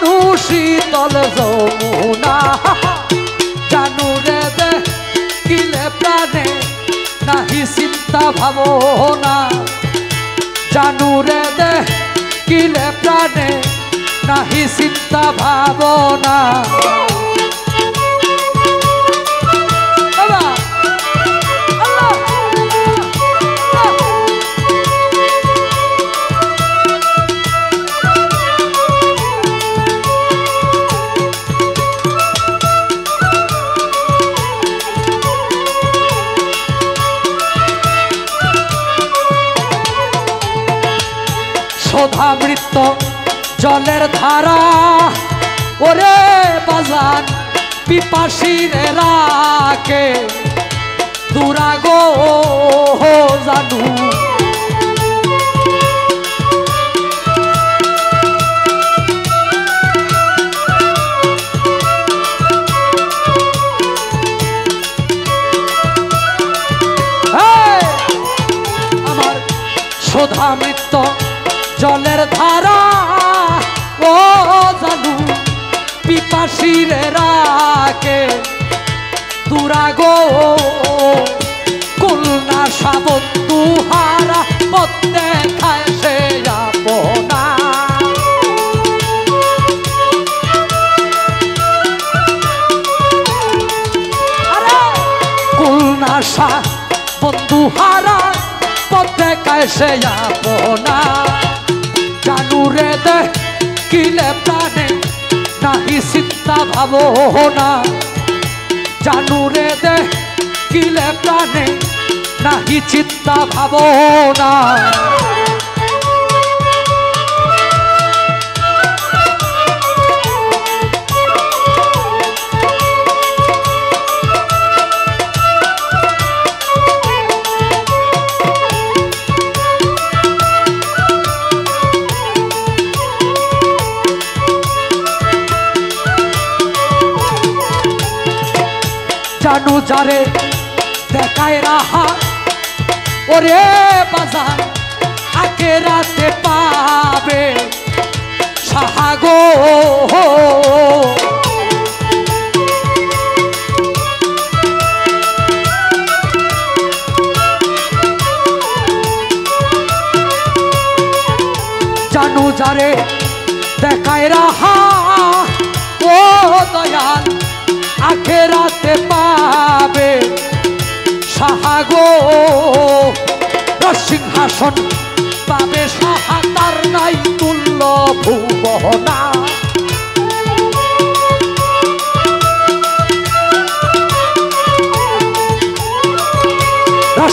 জানু শীতল যমুনা জানু রে দেখিলে প্রাণে নাহি চিন্তা ভাবনা জানু রে দেখিলে প্রাণে নাহি চিন্তা ভাবনা সোধামৃত জলের ধারা ওরে বাজান পিপাসিরে রাখে দুরাগো জানু আমার সোধামৃত জলের ধারা ও জানু পিপাসিরে রাখে দুরাগো কুলনা সাবন্ধু হারা পথ দেখায় সে আপনা কুলনা সাবন্ধু হারা পথ দেখায় সে আপনা জানু রে দেখিলে প্রাণে নাহি চিন্তা ভাবনা জানু রে দেখিলে প্রাণে নাহি চিন্তা ভাবনা জানু যারে দেখায় রাহা ওরে বাজার আগে রাতে পাবে সাহাগো জানু যারে দেখায় রাহা ও দয়াল আখেরাতে পাবে সাহাগো সিংহাসন পাবে সাহা তার নাই তুল্য ভুবনা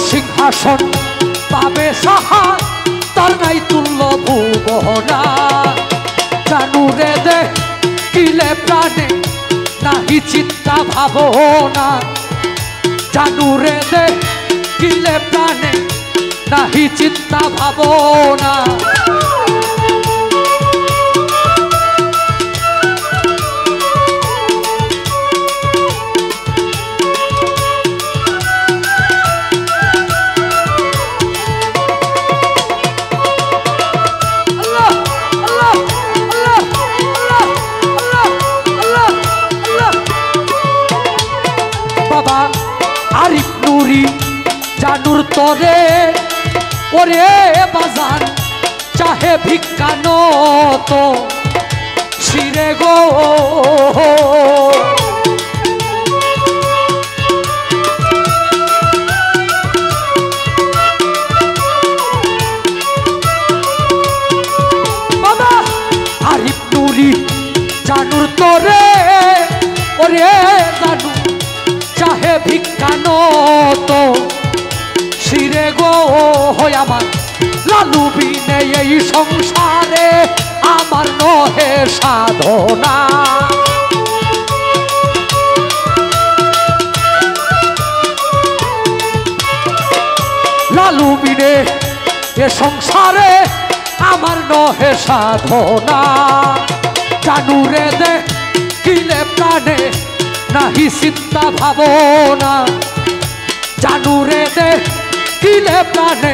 সিংহাসন পাবে সাহা তার নাই তুল্য ভুবনা জানু রে দেখিলে প্রাণে নাহি চিন্তা ভাবনা জানু রে দেখিলে প্রাণে নাহি চিন্তা ভাবনা আরিফ নুরি জানুর তরে ওরে বাজান চাহে ভিক্ষা নত শিরে গো বাবা আরিফ নুরি জানুর তরে ওরে জানু চাহে ভিক্ষা নত শিরে গো আমার লালু বিনে এই সংসারে আমার নহে সাধনা লালু বিনে এ সংসারে আমার নহে সাধনা জানু রে দেখিলে প্রাণে নাহি চিন্তা ভাবনা জানু রে দেখিলে প্রাণে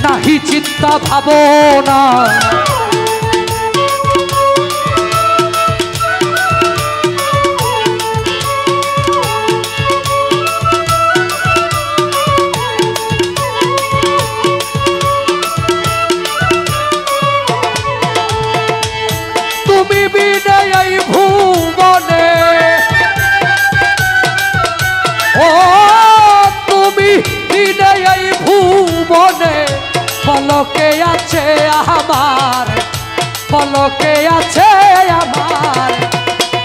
নাহি চিন্তা ভাবনা বিনে এই ভুবনে ও তুমি বিনে এই ভুবনে পলকে আছে আমার পলকে আছে আমার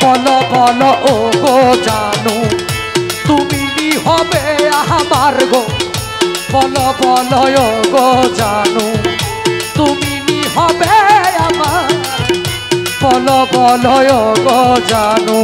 বলো বলো ও গো জানু তুমি নি হবে আমার গো বলো বলো ও গো জানু তুমি নি হবে আমার বলো বলো ও গো জানু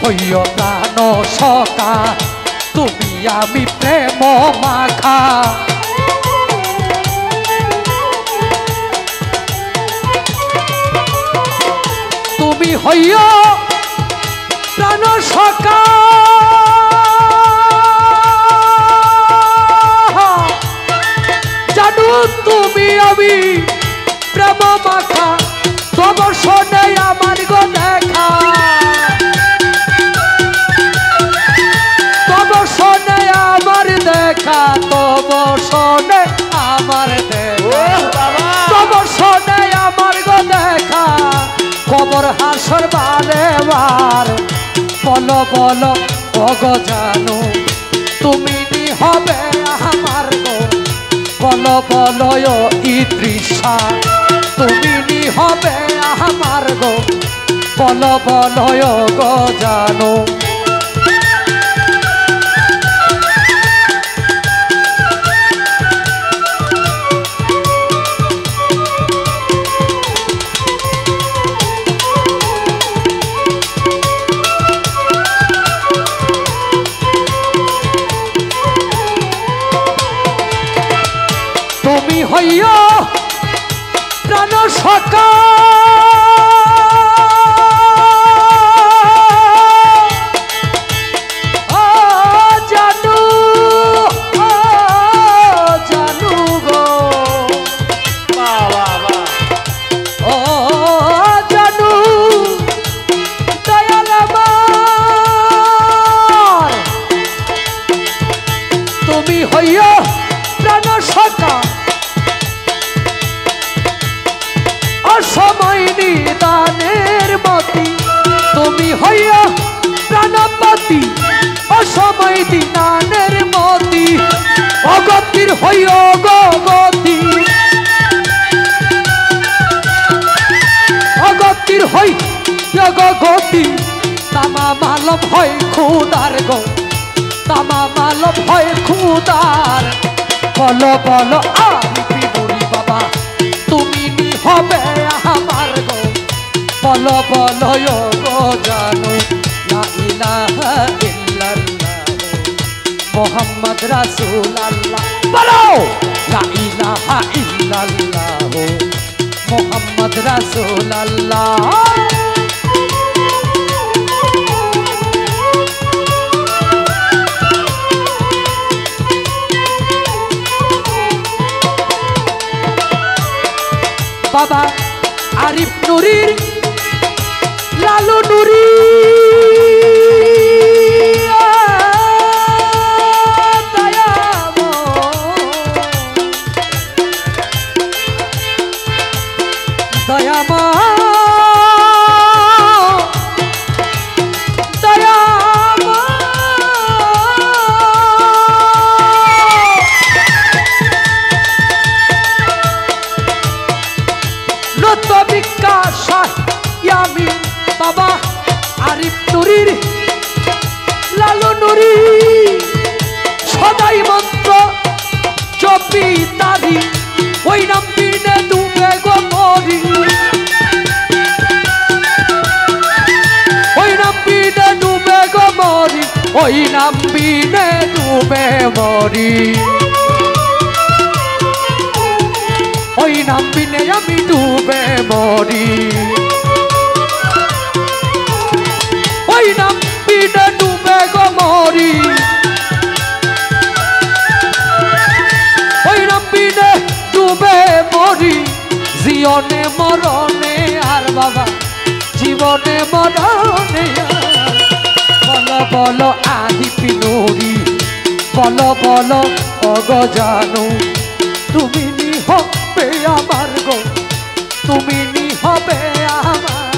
হইও প্রাণ সখা তুমি আমি প্রেম মাখা তুমি হইও প্রাণ সখা জানু তুমি আমি প্রেম মাখা তব শোনে আমার গো দেখা দেখা তব শোনে আমার দেখা তব শোনে আমার গো দেখা কবর হাসর বারে বার বলো বলো ও গো জানু তুমি নি হবে আমার গো বলো বলো ও ইদ্রিসা তুমি নি হবে আমার গো বলো বলো ও গো জানু তুমি হইও প্রাণ সখা জানু জানু গো বাবা ও জানু দয়াল আমার তুমি হইও প্রাণ সখা অসময় নিদানের মতি তুমি হইয়া প্রাণপতি অসময় নিদানের মতি অগতির হইয়া গতি অগতির হই গতি তামা মাল ভয় খুদার গো তামা মাল ভয় খুদার বলো বলো আমি বিবুরি বাবা তুমি নি হবে আমার গো বলো বলো ও গো জানু লা ইলাহা ইল্লাল্লাহ মুহাম্মদ রাসূলুল্লাহ বলো লা ইলাহা ইল্লাল্লাহ মুহাম্মদ রাসূলুল্লাহ বাবা আরিফ নুরির লালু নুরি দয়ামা আমি বাবা আরিফ নুরির লালু নুরি সদাই মন্ত্র জপি তারি ওই নাম বিনে ডুবে গো মরি ওই নাম বিনে ডুবে গো মরি ওই নাম বিনে ডুবে মরি ওই নাম বিনে আমি ডুবে মরি ওই নাম বিনে ডুবে গো মরি জিয়নে মরণে আর বাবা জীবনে মরণে বলো বলো আদি পিনুরি বলো বলো অগজানু তুমি নি হবে আমার গো তুমি নি হবে আমার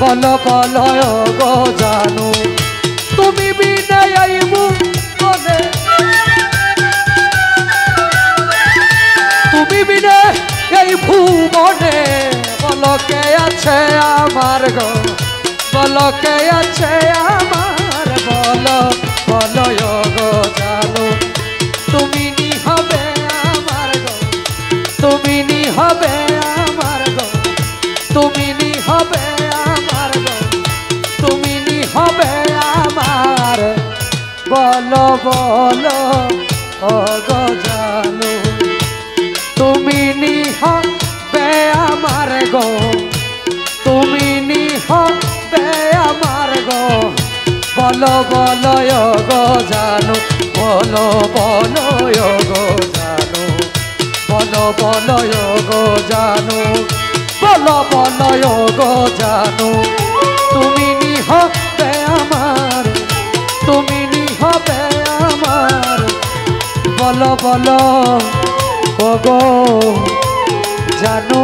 বলো বলো অগজানু তুমি বিনে এই মনে তুমি বিনে এই ভুবনে বলো কে আছে আমার গো বলো কে আছে আমার বলো বলো গো জানো তুমি নি হবে আমার গো তুমি নি হবে আমার গো তুমি নি হবে আমার গো তুমি নি হবে আমার বলো বলো গো জানো তুমি নি হবে আমার গো তুমি নি হবে আমার গো বলো বলো গো জানো বলো বলো গো জানো বলো বলো গো জানো বলো বলো গো জানো তুমি নি হবে আমার তুমি নি হবে আমার বলো বলো গো জানো।